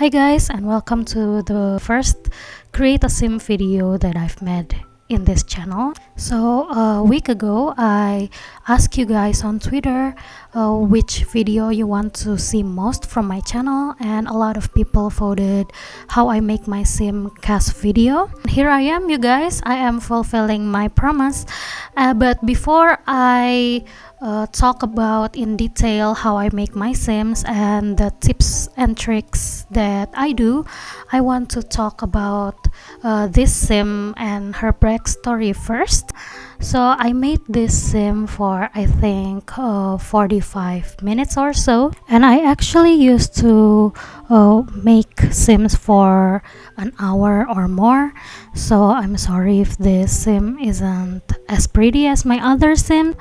Hi guys, and welcome to the first create a sim video that I've made in this channel. So a week ago I asked you guys on Twitter which video you want to see most from my channel, and a lot of people voted how I make my sim cast video. Here I am, you guys. I am fulfilling my promise, but before I talk about in detail how I make my sims and the tips and tricks that I do, I want to talk about this sim and her backstory first. So I made this sim for I think 45 minutes or so, and I actually used to make sims for an hour or more. So I'm sorry if this sim isn't as pretty as my other sim.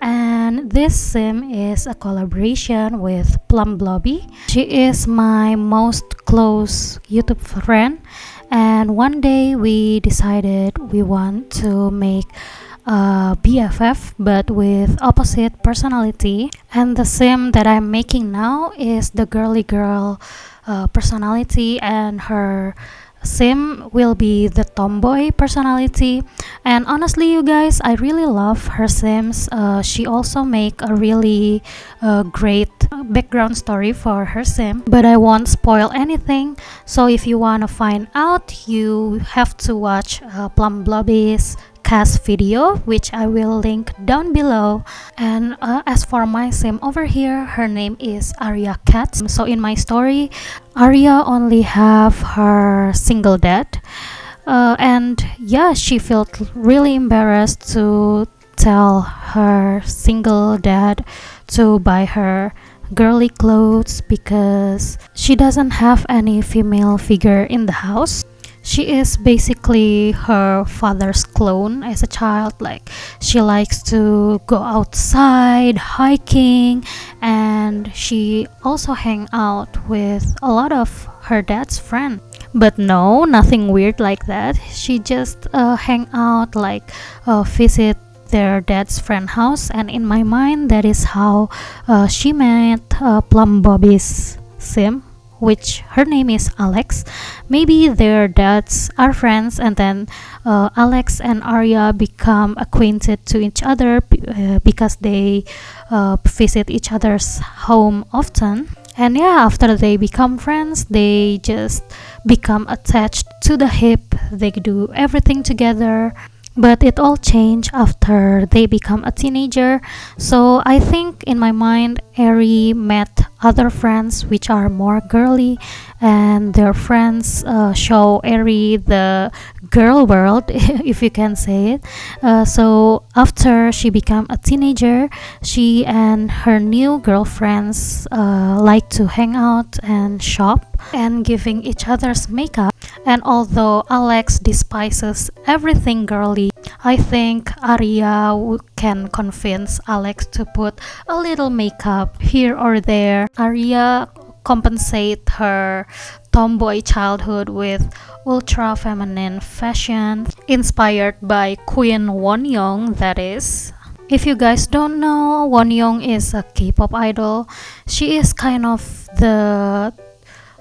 And this sim is a collaboration with Tumblr. She is my most close YouTube friend, and one day we decided we want to make a BFF but with opposite personality. And the sim that I'm making now is the girly girl personality, and her sim will be the tomboy personality. And honestly, you guys, I really love her sims. She also make a really great background story for her sim, but I won't spoil anything. So if you want to find out, you have to watch Plumblobby's cast video, which I will link down below. And as for my sim over here, her name is Arya Cat. So in my story, Arya only have her single dad, and yeah, she felt really embarrassed to tell her single dad to buy her girly clothes because she doesn't have any female figure in the house. She is basically her father's clone as a child. Like, she likes to go outside hiking, and she also hang out with a lot of her dad's friends. But no, nothing weird like that. She just hang out, like visit their dad's friend house. And in my mind, that is how she met Plum Bobby's sim, which her name is Alex. Maybe their dads are friends, and then Alex and Arya become acquainted to each other because they visit each other's home often. And yeah, after they become friends, they just become attached to the hip. They do everything together. But it all changed after they become a teenager. So I think in my mind, Eri met other friends which are more girly, and their friends show Eri the girl world, if you can say it. So after she became a teenager, she and her new girlfriends like to hang out and shop and giving each other's makeup. And although Alex despises everything girly, I think Arya can convince Alex to put a little makeup here or there. Arya compensate her tomboy childhood with ultra feminine fashion inspired by Queen Wonyoung, that is. If you guys don't know, Wonyoung is a K-pop idol. She is kind of the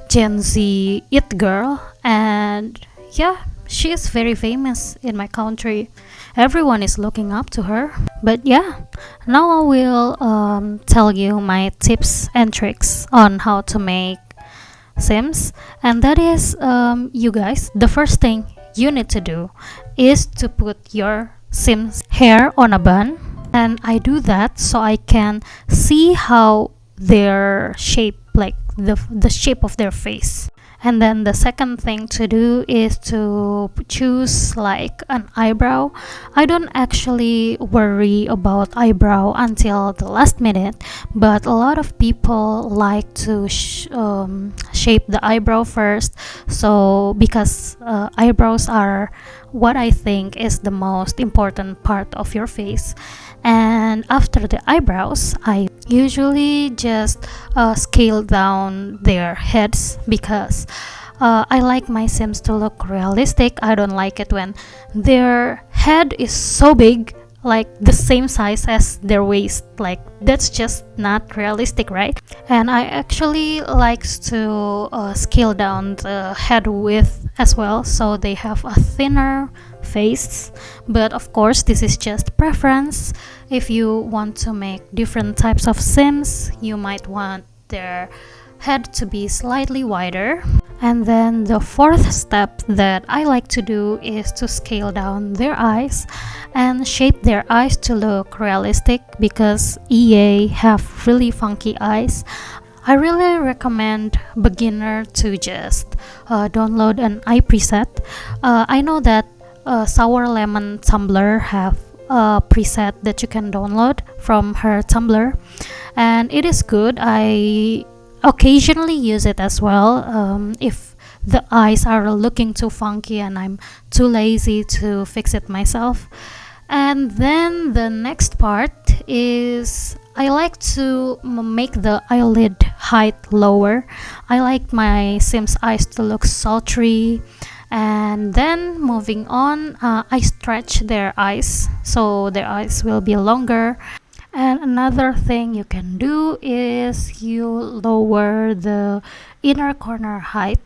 Gen Z it girl, and yeah, she is very famous in my country. Everyone is looking up to her. But yeah, now I will tell you my tips and tricks on how to make sims. And that is, you guys, the first thing you need to do is to put your sim's hair on a bun. And I do that so I can see how their shape, like the shape of their face. And then the second thing to do is to choose like an eyebrow. I don't actually worry about eyebrow until the last minute, but a lot of people like to shape the eyebrow first. So because eyebrows are what I think is the most important part of your face. And after the eyebrows, I usually just scale down their heads because I like my sims to look realistic. I don't like it when their head is so big like the same size as their waist. Like that's just not realistic, right? And I actually likes to scale down the head width as well, so they have a thinner face. But of course this is just preference. If you want to make different types of sims, you might want their head to be slightly wider. And then the fourth step that I like to do is to scale down their eyes and shape their eyes to look realistic, because EA have really funky eyes. I really recommend beginner to just download an eye preset. I know that Sour Lemon Tumblr have a preset that you can download from her Tumblr, and it is good. I occasionally use it as well if the eyes are looking too funky and I'm too lazy to fix it myself. And then the next part is I like to make the eyelid height lower. I like my Sims eyes to look sultry. And then moving on, I stretch their eyes so their eyes will be longer. And another thing you can do is you lower the inner corner height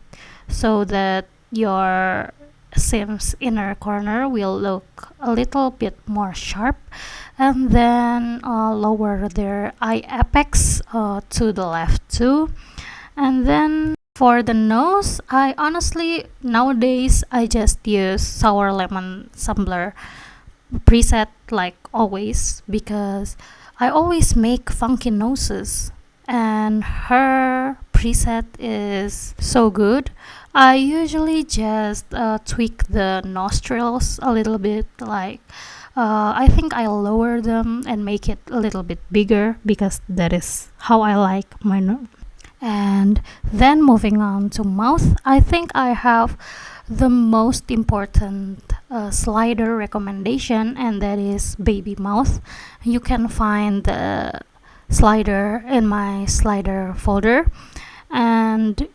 so that your Sim's inner corner will look a little bit more sharp. And then lower their eye apex to the left too. And then for the nose, I honestly nowadays I just use Sour Lemon Tumblr preset like always, because I always make funky noses and her preset is so good. I usually just tweak the nostrils a little bit, like I think I lower them and make it a little bit bigger, because that is how I like my nose. And then moving on to mouth, I think I have the most important slider recommendation, and that is baby mouth. You can find the slider in my slider folder, and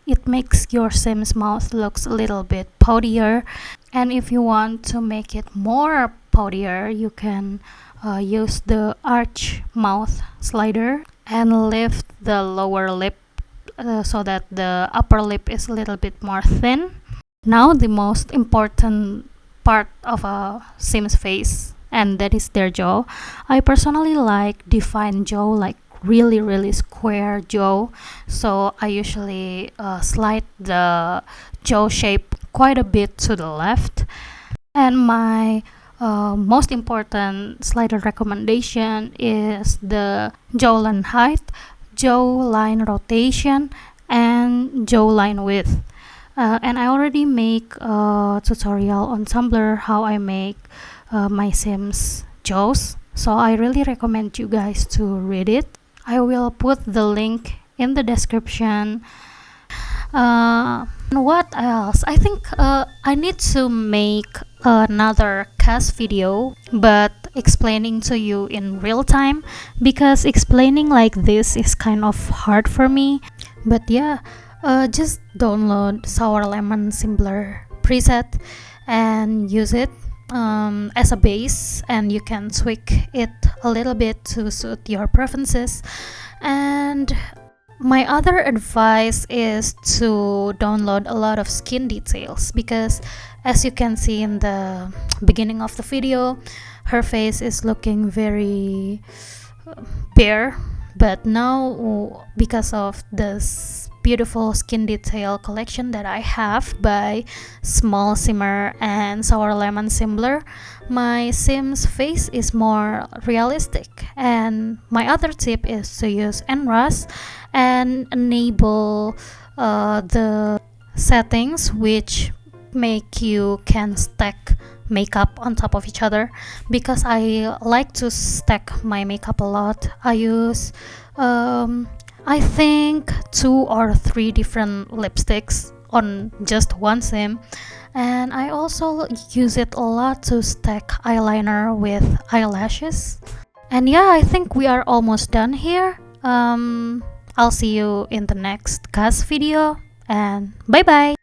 it makes your Sim's mouth looks a little bit poutier. And if you want to make it more poutier, you can use the arch mouth slider and lift the lower lip so that the upper lip is a little bit more thin. Now the most important part of a Sim's face, and that is their jaw. I personally like defined jaw, like really square jaw, so I usually slide the jaw shape quite a bit to the left. And my most important slider recommendation is the jawline height, jawline rotation, and jawline width. And I already make a tutorial on Tumblr how I make my Sims jaws, so I really recommend you guys to read it. I will put the link in the description. What else? I think I need to make another cast video, but explaining to you in real time, because explaining like this is kind of hard for me. But yeah, just download Sour Lemon Tumblr preset and use it as a base, and you can tweak it a little bit to suit your preferences. And my other advice is to download a lot of skin details, because as you can see in the beginning of the video, her face is looking very bare. But now, because of this beautiful skin detail collection that I have by Small Simmer and Sour Lemon Tumblr, my Sim's face is more realistic. And my other tip is to use NRAS and enable the settings which make you can stack makeup on top of each other, because I like to stack my makeup a lot. I use I think 2 or 3 different lipsticks on just one Sim, and I also use it a lot to stack eyeliner with eyelashes. And yeah, I think we are almost done here. I'll see you in the next cast video, and bye bye.